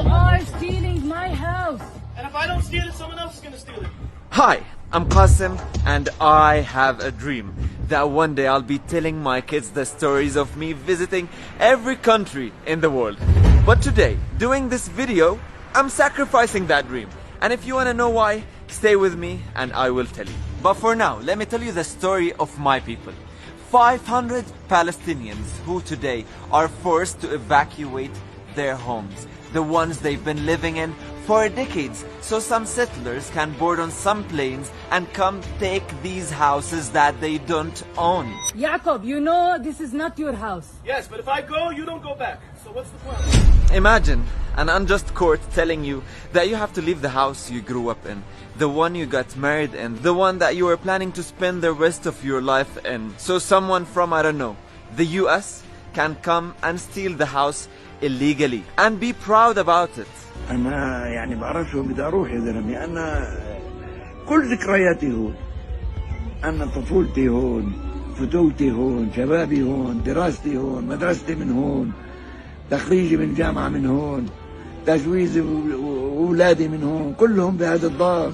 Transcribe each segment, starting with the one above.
are stealing my house. And if I don't steal it, someone else is gonna steal it. Hi, I'm Qasim, and I have a dream that one day I'll be telling my kids the stories of me visiting every country in the world. But today, doing this video, I'm sacrificing that dream. And if you want to know why, stay with me and I will tell you. But for now, let me tell you the story of my people. 500 Palestinians who today are forced to evacuate their homes, the ones they've been living in for decades, so some settlers can board on some planes and come take these houses that they don't own. Jacob, you know this is not your house. Yes, but if I go, you don't go back. So what's the plan? Imagine an unjust court telling you that you have to leave the house you grew up in, the one you got married in, the one that you were planning to spend the rest of your life in. So someone from, I don't know, the US can come and steal the house illegally and be proud about it. أنا يعني بعرفش وين بدي أروح يا زلمة. أنا كل ذكرياتي هون. أنا طفولتي هون، فتوتي هون، شبابي هون، دراستي هون، مدرستي من هون، تخريجي من جامعة من هون، تجويزي وأولادي من هون، كلهم بهذا الدار.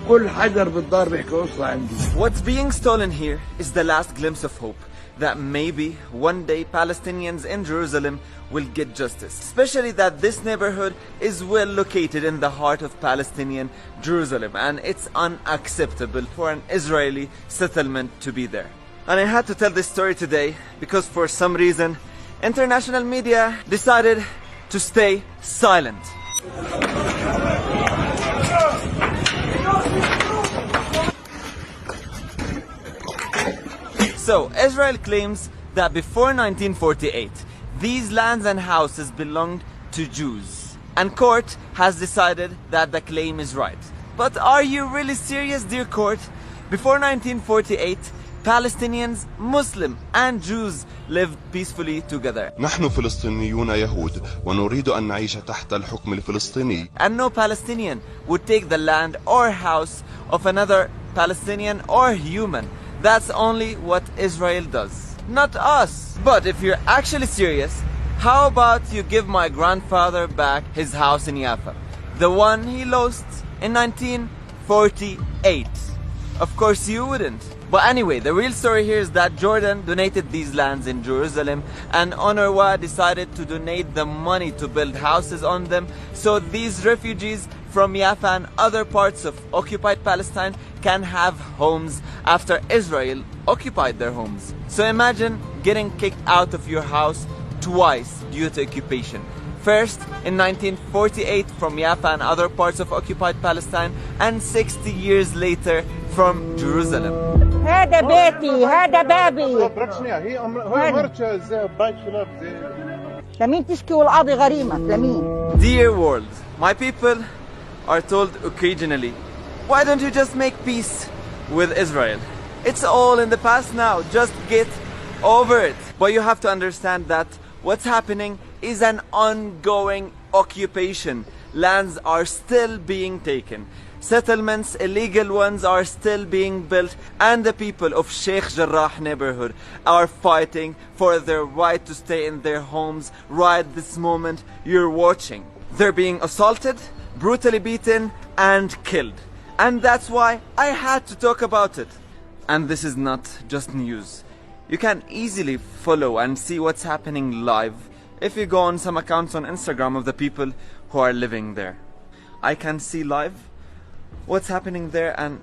كل حجر بالدار بيحكي قصة عندي. What's being stolen here is the last glimpse of hope that maybe one day Palestinians in Jerusalem will get justice. Especially that this neighborhood is well located in the heart of Palestinian Jerusalem, and it's unacceptable for an Israeli settlement to be there. And I had to tell this story today because for some reason international media decided to stay silent. So, Israel claims that before 1948, these lands and houses belonged to Jews. And court has decided that the claim is right. But are you really serious, dear court? Before 1948, Palestinians, Muslim and Jews lived peacefully together. نحن فلسطينيون يهود ونريد أن نعيش تحت الحكم الفلسطيني. And no Palestinian would take the land or house of another Palestinian or human. That's only what Israel does, not us. But if you're actually serious, how about you give my grandfather back his house in Jaffa, the one he lost in 1948? Of course you wouldn't. But anyway, the real story here is that Jordan donated these lands in Jerusalem, and UNRWA decided to donate the money to build houses on them, so these refugees from Jaffa and other parts of occupied Palestine can have homes after Israel occupied their homes. So imagine getting kicked out of your house twice due to occupation. First in 1948 from Jaffa and other parts of occupied Palestine, and 60 years later from Jerusalem. هذا بيتي، هذا بابي. لمين تشكي والقاضي غريمة؟ لمين؟ Dear world, my people are told occasionally, why don't you just make peace with Israel? It's all in the past now, just get over it. But you have to understand that what's happening is an ongoing occupation. Lands are still being taken. Settlements, illegal ones, are still being built, and the people of Sheikh Jarrah neighborhood are fighting for their right to stay in their homes right this moment you're watching. They're being assaulted, brutally beaten and killed. And that's why I had to talk about it. And this is not just news. You can easily follow and see what's happening live if you go on some accounts on Instagram of the people who are living there. I can see live what's happening there, and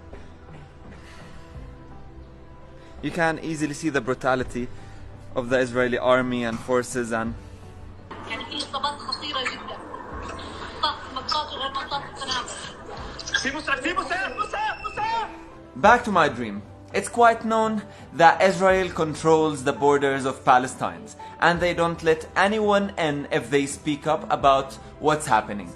you can easily see the brutality of the Israeli army and forces. And back to my dream. It's quite known that Israel controls the borders of Palestine, and they don't let anyone in if they speak up about what's happening.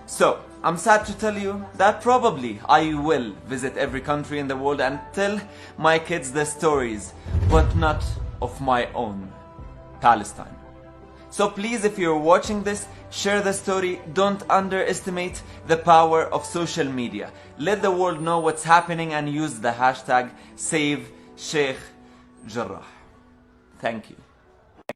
So, I'm sad to tell you that probably I will visit every country in the world and tell my kids the stories, but not of my own Palestine. So please, if you're watching this, share the story. Don't underestimate the power of social media. Let the world know what's happening and use the hashtag #SaveSheikh Jarrah. Thank you.